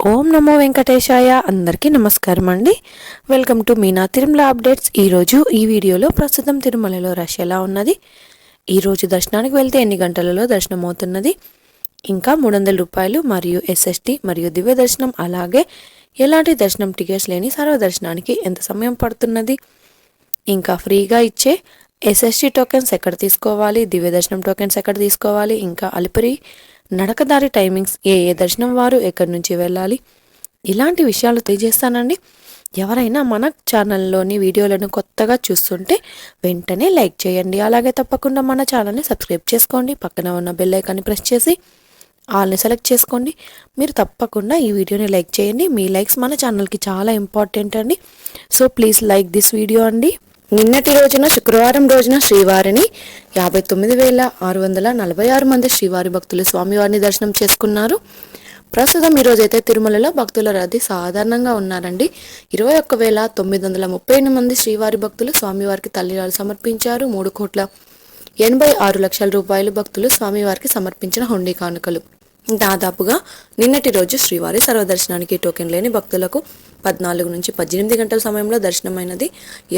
ఓం నమో వెంకటేశాయ. అందరికీ నమస్కారం అండి. Welcome to Meena Tirumala updates. ఈరోజు ఈ వీడియోలో ప్రస్తుతం తిరుమలలో రష్ ఎలా ఉన్నది, ఈరోజు దర్శనానికి వెళ్తే ఎన్ని గంటలలో దర్శనం అవుతున్నది, ఇంకా 300 రూపాయలు మరియు ఎస్ఎస్టీ మరియు దివ్య దర్శనం, అలాగే ఎలాంటి దర్శనం టికెట్స్ లేని సర్వదర్శనానికి ఎంత సమయం పడుతున్నది, ఇంకా ఫ్రీగా ఇచ్చే ఎస్ఎస్టీ టోకెన్స్ ఎక్కడ తీసుకోవాలి, దివ్య దర్శనం టోకెన్స్ ఎక్కడ తీసుకోవాలి, ఇంకా అలిపిరి నడకదారి టైమింగ్స్, ఏ దర్శనం వారు ఎక్కడి నుంచి వెళ్ళాలి, ఇలాంటి విషయాలు తెలియజేస్తానండి. ఎవరైనా మన ఛానల్లోని వీడియోలను కొత్తగా చూస్తుంటే వెంటనే లైక్ చేయండి. అలాగే తప్పకుండా మన ఛానల్ని సబ్స్క్రైబ్ చేసుకోండి. పక్కన ఉన్న బెల్ ఐకాన్ని ప్రెస్ చేసి ఆల్ని సెలెక్ట్ చేసుకోండి. మీరు తప్పకుండా ఈ వీడియోని లైక్ చేయండి. మీ లైక్స్ మన ఛానల్కి చాలా ఇంపార్టెంట్ అండి. So please like this video అండి. నిన్నటి రోజున శుక్రవారం రోజున శ్రీవారిని 59,646 మంది శ్రీవారి భక్తులు స్వామివారిని దర్శనం చేసుకున్నారు. ప్రస్తుతం ఈరోజైతే తిరుమలలో భక్తుల రద్దీ సాధారణంగా ఉన్నారండి. 21,938 మంది శ్రీవారి భక్తులు స్వామివారికి తల్లిలాలు సమర్పించారు. 3,86,00,000 రూపాయలు భక్తులు స్వామివారికి సమర్పించిన హుండీ కానుకలు. దాదాపుగా నిన్నటి రోజు శ్రీవారి సర్వదర్శనానికి టోకెన్ లేని భక్తులకు 14 నుంచి 18 గంటల సమయంలో దర్శనమైనది.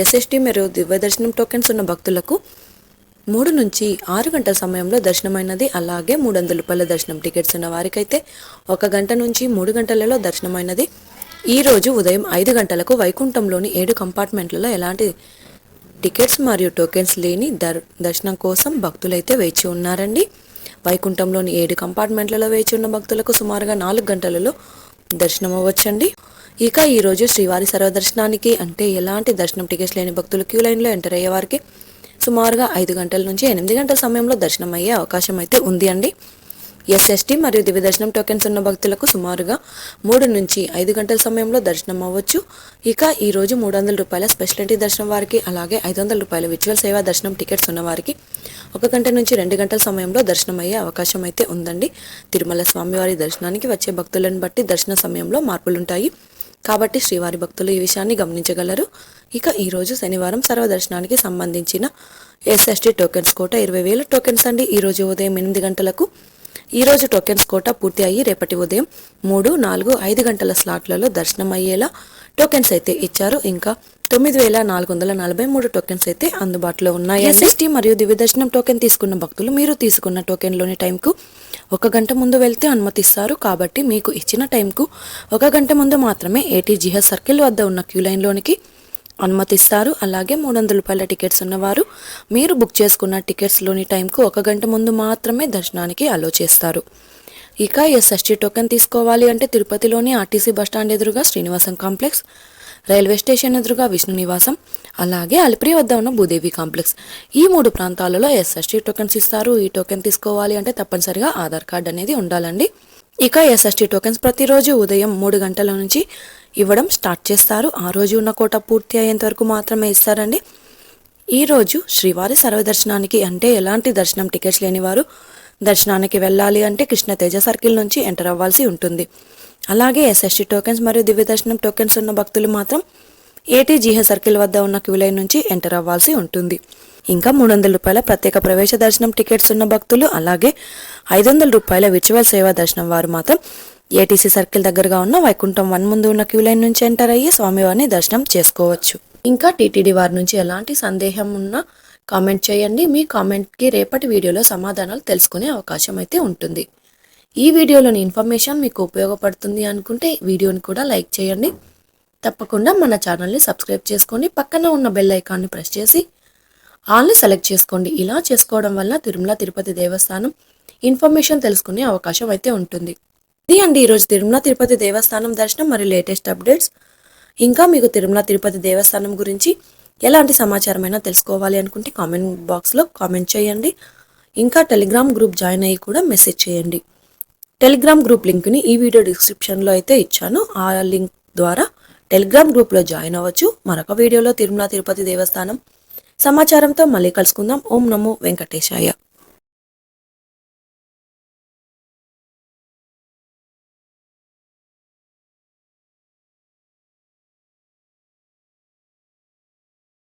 ఎస్ఎస్టీ మరియు దివ్య దర్శనం టోకెన్స్ ఉన్న భక్తులకు 3 నుంచి 6 గంటల సమయంలో దర్శనమైనది. అలాగే 300 రూపాయల దర్శనం టికెట్స్ ఉన్న వారికైతే 1 గంట నుంచి 3 గంటలలో దర్శనమైనది. ఈరోజు ఉదయం 5 గంటలకు వైకుంఠంలోని 7 కంపార్ట్మెంట్లలో ఎలాంటి టికెట్స్ మరియు టోకెన్స్ లేని దర్శనం కోసం భక్తులైతే వేచి ఉన్నారండి. వైకుంఠంలోని 7 కంపార్ట్మెంట్లలో వేచి ఉన్న భక్తులకు సుమారుగా 4 గంటలలో దర్శనం అవ్వచ్చండి. ఇక ఈరోజు శ్రీవారి సర్వదర్శనానికి అంటే ఎలాంటి దర్శనం టికెట్స్ లేని భక్తులు క్యూ లైన్లో ఎంటర్ అయ్యే వారికి సుమారుగా 5 గంటల నుంచి 8 గంటల సమయంలో దర్శనం అయ్యే అవకాశం అయితే ఉంది అండి. ఎస్ఎస్టీ మరియు దివ్య దర్శనం టోకెన్స్ ఉన్న భక్తులకు సుమారుగా 3 నుంచి 5 గంటల సమయంలో దర్శనం అవ్వచ్చు. ఇక ఈరోజు 300 రూపాయల స్పెషాలిటీ దర్శనం వారికి, అలాగే 500 రూపాయల విజువల్ సేవా దర్శనం టికెట్స్ ఉన్న వారికి 1 గంట నుంచి 2 గంటల సమయంలో దర్శనం అయ్యే అవకాశం అయితే ఉందండి. తిరుమల స్వామివారి దర్శనానికి వచ్చే భక్తులను బట్టి దర్శన సమయంలో మార్పులుంటాయి కాబట్టి శ్రీవారి భక్తులు ఈ విషయాన్ని గమనించగలరు. ఇక ఈరోజు శనివారం సర్వదర్శనానికి సంబంధించిన ఎస్ఎస్టీ టోకెన్స్ కోట 20,000 టోకెన్స్ అండి. ఈరోజు ఉదయం 8 గంటలకు ఈరోజు టోకెన్స్ కోట పూర్తి అయ్యి రేపటి ఉదయం 3, 4, 5 గంటల స్లాట్లలో దర్శనం అయ్యేలా టోకెన్స్ అయితే ఇచ్చారు. ఇంకా 9,443 టోకెన్స్ అయితే అందుబాటులో ఉన్నాయి. ఎస్ఎస్టీ మరియు దివ్య దర్శనం టోకెన్ తీసుకున్న భక్తులు మీరు తీసుకున్న టోకెన్లోని టైంకు 1 గంట ముందు వెళ్తే అనుమతిస్తారు. కాబట్టి మీకు ఇచ్చిన టైంకు 1 గంట ముందు మాత్రమే ATGS సర్కిల్ వద్ద ఉన్న క్యూ లైన్లోనికి అనుమతిస్తారు. అలాగే 300 రూపాయల టికెట్స్ ఉన్నవారు మీరు బుక్ చేసుకున్న టికెట్స్లోని టైంకు 1 గంట ముందు మాత్రమే దర్శనానికి అలో చేస్తారు. ఇక ఎస్ఎస్టీ టోకెన్ తీసుకోవాలి అంటే తిరుపతిలోని ఆర్టీసీ బస్టాండ్ ఎదురుగా శ్రీనివాసం కాంప్లెక్స్, రైల్వే స్టేషన్ ఎదురుగా విష్ణు నివాసం, అలాగే అలిపిరి వద్ద ఉన్న భూదేవి కాంప్లెక్స్, ఈ 3 ప్రాంతాలలో ఎస్ఎస్టీ టోకెన్స్ ఇస్తారు. ఈ టోకెన్ తీసుకోవాలి అంటే తప్పనిసరిగా ఆధార్ కార్డ్ అనేది ఉండాలండి. ఇక ఎస్ఎస్టీ టోకెన్స్ ప్రతిరోజు ఉదయం 3 గంటల నుంచి ఇవ్వడం స్టార్ట్ చేస్తారు. ఆ రోజు ఉన్న కోట పూర్తి అయ్యేంత వరకు మాత్రమే ఇస్తారండి. ఈరోజు శ్రీవారి సర్వదర్శనానికి అంటే ఎలాంటి దర్శనం టికెట్స్ లేని వారు దర్శనానికి వెళ్ళాలి అంటే కృష్ణతేజ సర్కిల్ నుంచి ఎంటర్ అవ్వాల్సి ఉంటుంది. అలాగే ఎస్ఎస్టీ టోకెన్స్ మరియు దివ్య దర్శనం టోకెన్స్ ఉన్న భక్తులు మాత్రం ATGS సర్కిల్ వద్ద ఉన్న క్యూ లైన్ నుంచి ఎంటర్ అవ్వాల్సి ఉంటుంది. ఇంకా 300 రూపాయల ప్రత్యేక ప్రవేశ దర్శనం టికెట్స్ ఉన్న భక్తులు, అలాగే 500 రూపాయల విర్చువల్ సేవా దర్శనం వారు మాత్రం ATC సర్కిల్ దగ్గరగా ఉన్న వైకుంఠం 1 ముందు ఉన్న క్యూ లైన్ నుంచి ఎంటర్ అయ్యి స్వామివారిని దర్శనం చేసుకోవచ్చు. ఇంకా టీటీడీ వారి నుంచి ఎలాంటి సందేహం ఉన్నా కామెంట్ చేయండి. మీ కామెంట్కి రేపటి వీడియోలో సమాధానాలు తెలుసుకునే అవకాశం అయితే ఉంటుంది. ఈ వీడియోలోని ఇన్ఫర్మేషన్ మీకు ఉపయోగపడుతుంది అనుకుంటే వీడియోని కూడా లైక్ చేయండి. తప్పకుండా మన ఛానల్ని సబ్స్క్రైబ్ చేసుకోండి. పక్కన ఉన్న బెల్ ఐకాన్ని ప్రెస్ చేసి ఆల్ని సెలెక్ట్ చేసుకోండి. ఇలా చేసుకోవడం వల్ల తిరుమల తిరుపతి దేవస్థానం ఇన్ఫర్మేషన్ తెలుసుకునే అవకాశం అయితే ఉంటుంది. ఇది అండి ఈరోజు తిరుమల తిరుపతి దేవస్థానం దర్శనం మరియు లేటెస్ట్ అప్డేట్స్. ఇంకా మీకు తిరుమల తిరుపతి దేవస్థానం గురించి ఎలాంటి సమాచారమైనా తెలుసుకోవాలి అనుకుంటే కామెంట్ బాక్స్లో కామెంట్ చేయండి. ఇంకా టెలిగ్రామ్ గ్రూప్ జాయిన్ అయ్యి కూడా మెసేజ్ చేయండి. టెలిగ్రామ్ గ్రూప్ లింక్ని ఈ వీడియో డిస్క్రిప్షన్లో అయితే ఇచ్చాను. ఆ లింక్ ద్వారా టెలిగ్రామ్ గ్రూప్లో జాయిన్ అవ్వచ్చు. మరొక వీడియోలో తిరుమల తిరుపతి దేవస్థానం సమాచారంతో మళ్ళీ కలుసుకుందాం. ఓం నమో వెంకటేశాయ.